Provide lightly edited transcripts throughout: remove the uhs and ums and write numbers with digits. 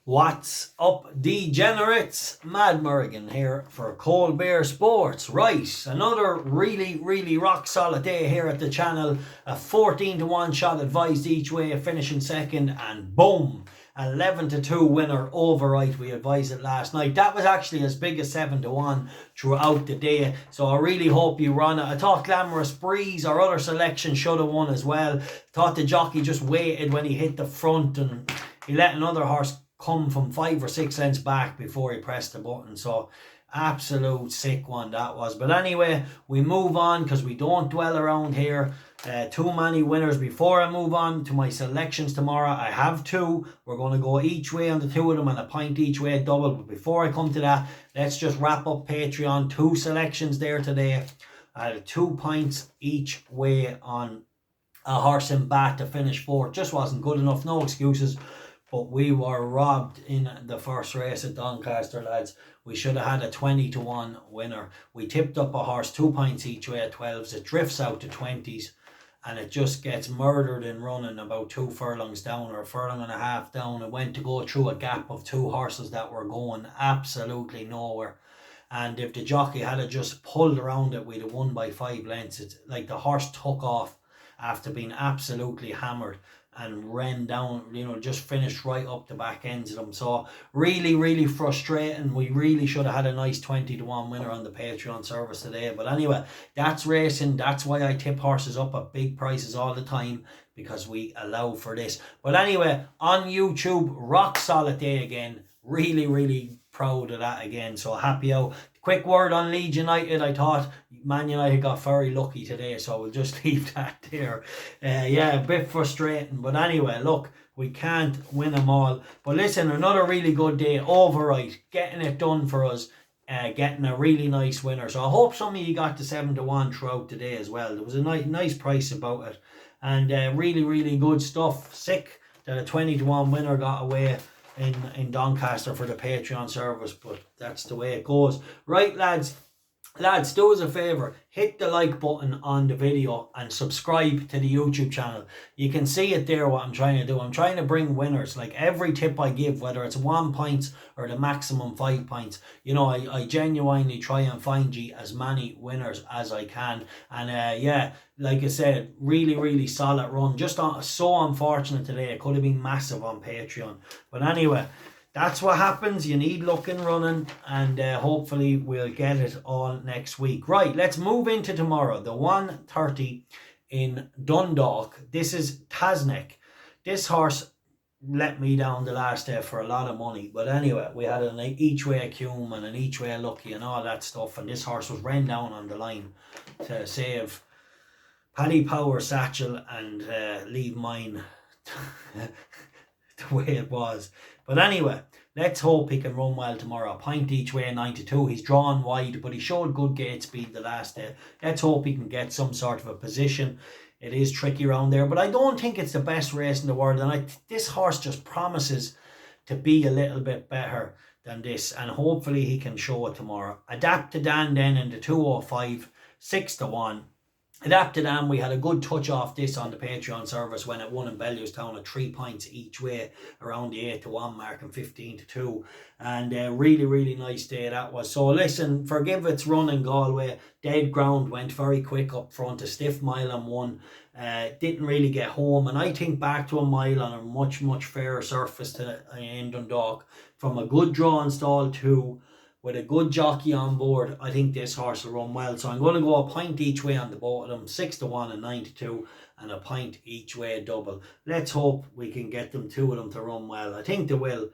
What's up, degenerates? Mad Merrigan here for Cold Bear Sports. Right, another really rock solid day here at the channel. A 14-1 shot advised each way, finishing second, and boom, 11-2 winner overright. We advised it last night. That was actually as big as 7-1 throughout the day. So I really hope you run it. I thought Glamorous Breeze, our other selection, should have won as well. Thought the jockey just waited when he hit the front and he let another horse come from 5 or 6 lengths back before he pressed the button. So absolute sick one that was. But anyway, we move on because we don't dwell around here. Too many winners. Before I move on to my selections tomorrow, I have two. We're going to go each way on the two of them and a point each way double. But before I come to that, let's just wrap up Patreon. Two selections there today. I had 2 points each way on a horse in bat to finish fourth. Just wasn't good enough. No excuses. But we were robbed in the first race at Doncaster, lads. We should have had a 20-1 winner. We tipped up a horse 2 points each way at 12s. It drifts out to 20s and it just gets murdered in running about 2 furlongs down or a furlong and a half down. It went to go through a gap of 2 horses that were going absolutely nowhere. And if the jockey had just pulled around it, we'd have won by 5 lengths. It's like the horse took off after being absolutely hammered and ran down, just finished right up the back ends of them. So really frustrating. We really should have had a nice 20-1 winner on the Patreon service today. But anyway, that's racing. That's why I tip horses up at big prices all the time, because we allow for this. But anyway, on YouTube, rock solid day again. Really proud of that again. So happy out. Quick word on Leeds United. I thought Man United got very lucky today, so we'll just leave that there. Yeah, a bit frustrating. But anyway, look, we can't win them all. But listen, another really good day. Overright, getting it done for us. Getting a really nice winner. So I hope some of you got the 7-1 throughout the day as well. There was a nice price about it. And really good stuff. Sick that a 20-1 winner got away in Doncaster for the Patreon service, but that's the way it goes. Right, lads, do us a favour, hit the like button on the video and subscribe to the YouTube channel. You can see it there what I'm trying to do. I'm trying to bring winners. Like every tip I give, whether it's 1 point or the maximum 5 points, I genuinely try and find you as many winners as I can. And yeah, like I said, really solid run. Just so unfortunate today. It could have been massive on Patreon. But anyway, that's what happens. You need luck in running, and hopefully we'll get it all next week. Right, let's move into tomorrow. The 1:30 in Dundalk. This is Tanseeq. This horse let me down the last day for a lot of money. But anyway, we had an each way Cume and an each way Lucky and all that stuff. And this horse was ran down on the line to save Paddy Power Satchel and leave mine the way it was. But anyway, let's hope he can run well tomorrow. A point each way, 92. He's drawn wide, but he showed good gate speed the last day. Let's hope he can get some sort of a position. It is tricky around there, but I don't think it's the best race in the world. And this horse just promises to be a little bit better than this. And hopefully he can show it tomorrow. Adapt to Dan then in the 205, 6-1. Adapted and we had a good touch off this on the Patreon service when it won in Bellewstown at 3 points each way around the 8-1 mark and 15-2, and really nice day that was. So listen, forgive its run in Galway. Dead ground, went very quick up front, a stiff mile and one. Didn't really get home, and I think back to a mile on a much fairer surface in Dundalk from a good draw and stall too. With a good jockey on board, I think this horse will run well. So I'm going to go a point each way on the both of them, 6-1 and 92, and a point each way double. Let's hope we can get them, 2 of them, to run well. I think they will.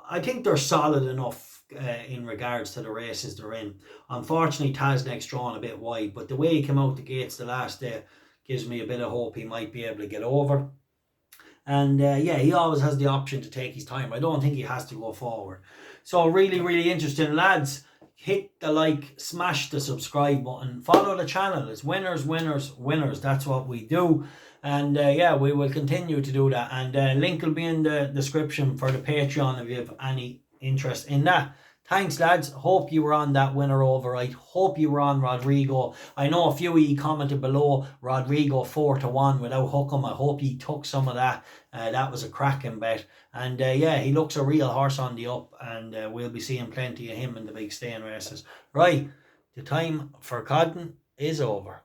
I think they're solid enough in regards to the races they're in. Unfortunately, Tanseeq's drawn a bit wide, but the way he came out the gates the last day gives me a bit of hope he might be able to get over. And yeah, he always has the option to take his time. I don't think he has to go forward. So really interesting, lads. Hit the like, smash the subscribe button, follow the channel. It's winners. That's what we do. And yeah, we will continue to do that. And link will be in the description for the Patreon if you have any interest in that. Thanks, lads. Hope you were on that winner over. I hope you were on Rodrigo. I know a few of you commented below Rodrigo 4-1 without Hookham. I hope he took some of that. That was a cracking bet. And yeah, he looks a real horse on the up. And we'll be seeing plenty of him in the big staying races. Right, the time for Codden is over.